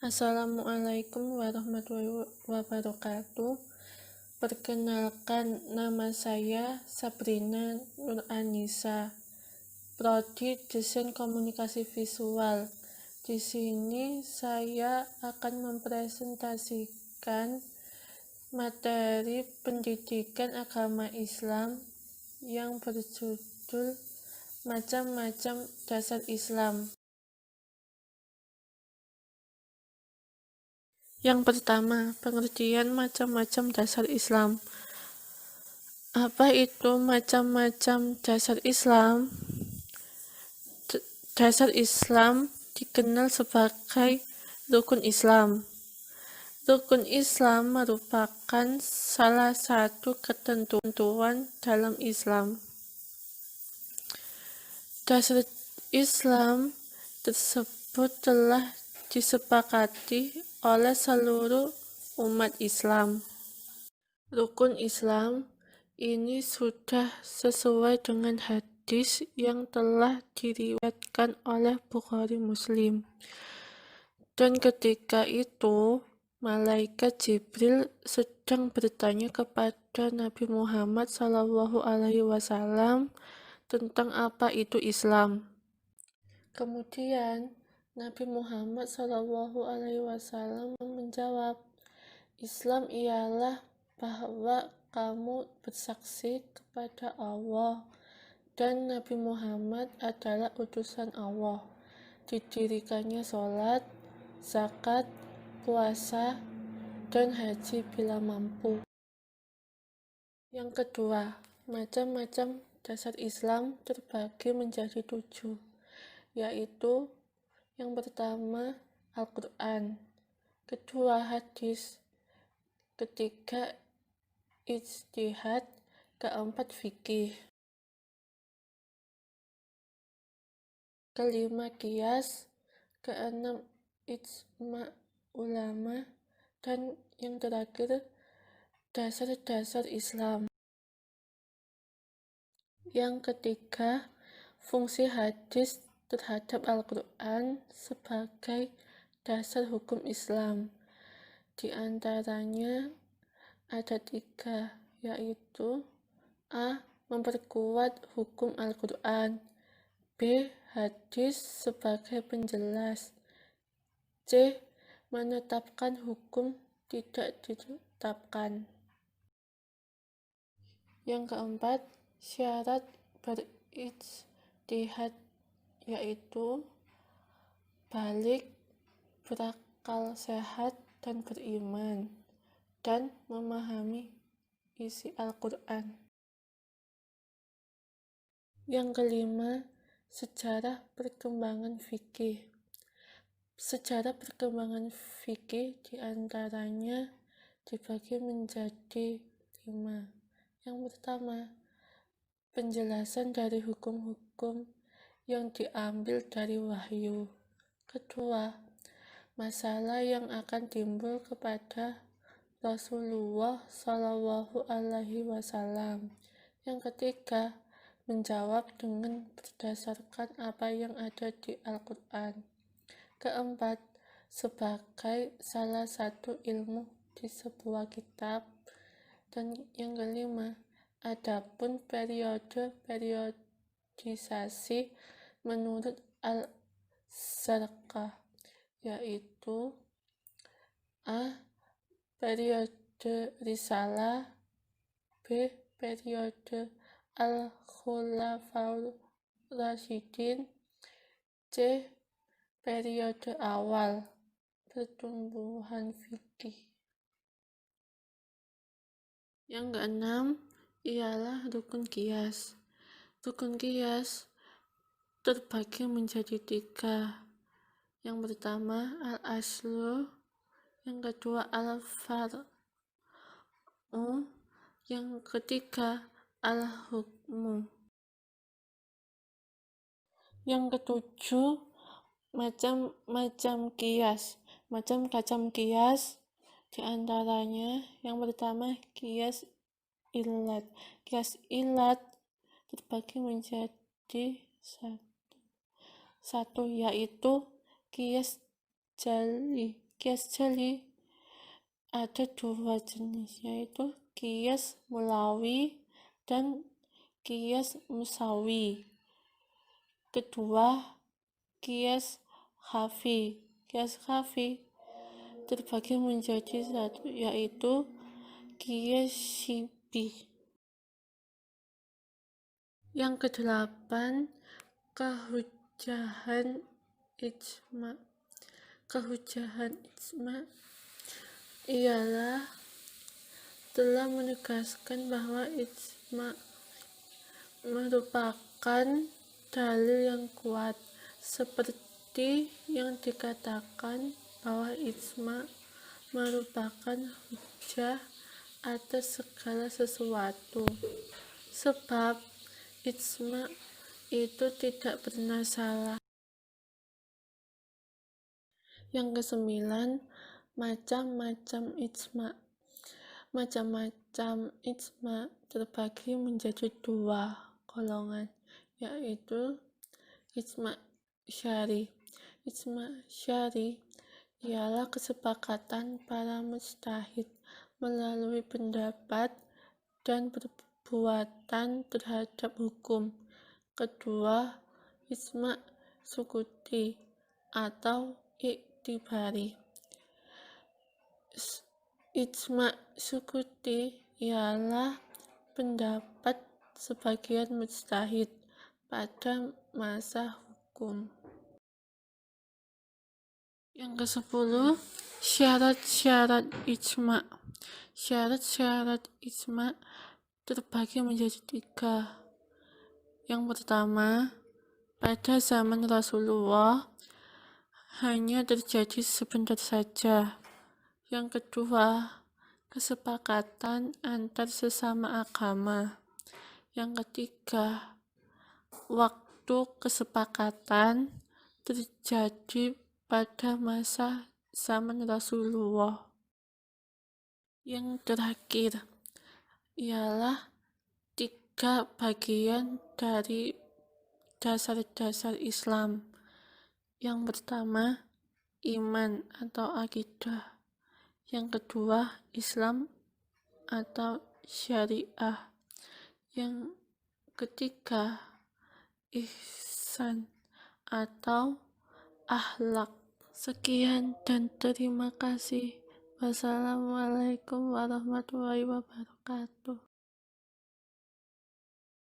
Assalamualaikum warahmatullahi wabarakatuh. Perkenalkan, nama saya Sabrina Nur Anissa, Prodi Desain Komunikasi Visual. Di sini saya akan mempresentasikan materi pendidikan agama Islam yang berjudul Macam-macam Dasar Islam. Yang pertama, pengertian macam-macam dasar Islam. Apa itu macam-macam dasar Islam? Dasar Islam dikenal sebagai rukun Islam. Rukun Islam merupakan salah satu ketentuan dalam Islam. Dasar Islam tersebut telah disepakati oleh seluruh umat Islam. Rukun Islam ini sudah sesuai dengan hadis yang telah diriwayatkan oleh Bukhari Muslim. Dan ketika itu, malaikat Jibril sedang bertanya kepada Nabi Muhammad SAW tentang apa itu Islam. Kemudian Nabi Muhammad SAW menjawab, Islam ialah bahwa kamu bersaksi kepada Allah dan Nabi Muhammad adalah utusan Allah, didirikannya sholat, zakat, puasa, dan haji bila mampu. Yang kedua, macam-macam dasar Islam terbagi menjadi 7, yaitu yang pertama Al-Quran, kedua hadis, ketiga ijtihad, keempat fikih, kelima qiyas, keenam ijma ulama, dan yang terakhir dasar-dasar Islam. Yang ketiga, fungsi hadis terhadap Al-Quran sebagai dasar hukum Islam. Di antaranya ada 3, yaitu A. Memperkuat hukum Al-Quran, B. Hadis sebagai penjelas, C. Menetapkan hukum tidak ditetapkan. Yang keempat, syarat berijtihad, yaitu balik, berakal sehat, dan beriman, dan memahami isi Al-Quran. Yang kelima, sejarah perkembangan fikih. Sejarah perkembangan fikih diantaranya dibagi menjadi 5. Yang pertama, penjelasan dari hukum-hukum yang diambil dari wahyu. Kedua, masalah yang akan timbul kepada Rasulullah SAW. Yang ketiga, menjawab dengan berdasarkan apa yang ada di Al-Quran. Keempat, sebagai salah satu ilmu di sebuah kitab. Dan yang kelima, adapun periodisasi menurut Al-Zarqah, yaitu A. Periode Risalah, B. Periode Al-Khulafaur Rasyidin, C. Periode awal pertumbuhan fikih. Yang keenam ialah rukun qiyas. Rukun qiyas terbagi menjadi 3. Yang pertama al-aslu, yang kedua al-far'u, yang ketiga al-hukmu. Yang ketujuh, macam-macam qiyas. Macam-macam qiyas diantaranya yang pertama qiyas ilat. Qiyas ilat terbagi menjadi 1, yaitu qiyas jali, Kias jeli ada dua jenis, yaitu kias mulawi dan kias musawi. Kedua, kias khafi. Kias khafi terbagi menjadi satu, yaitu kias syibih. Yang kedelapan, kehujahan ijma. Kehujahan ijma ialah telah menegaskan bahwa ijma merupakan dalil yang kuat, seperti yang dikatakan bahwa ijma merupakan hujjah atas segala sesuatu, sebab ijma itu tidak pernah salah. Yang kesembilan, macam-macam ijma. Macam-macam ijma terbagi menjadi dua golongan, yaitu ijma syar'i. Ijma syar'i ialah kesepakatan para mujtahid melalui pendapat dan perbuatan terhadap hukum. Kedua, ijma sukuti atau iktibari. Ijma sukuti ialah pendapat sebagian mujtahid pada masa hukum. Yang kesepuluh, syarat-syarat ijma. Syarat-syarat ijma terbagi menjadi tiga. Yang pertama, pada zaman Rasulullah hanya terjadi sebentar saja. Yang kedua, kesepakatan antar sesama agama. Yang ketiga, waktu kesepakatan terjadi pada masa zaman Rasulullah. Yang terakhir ialah tiga bagian dari dasar-dasar Islam. Yang pertama, iman atau akidah. Yang kedua, Islam atau syariah. Yang ketiga, ihsan atau akhlak. Sekian dan terima kasih. Wassalamualaikum warahmatullahi wabarakatuh.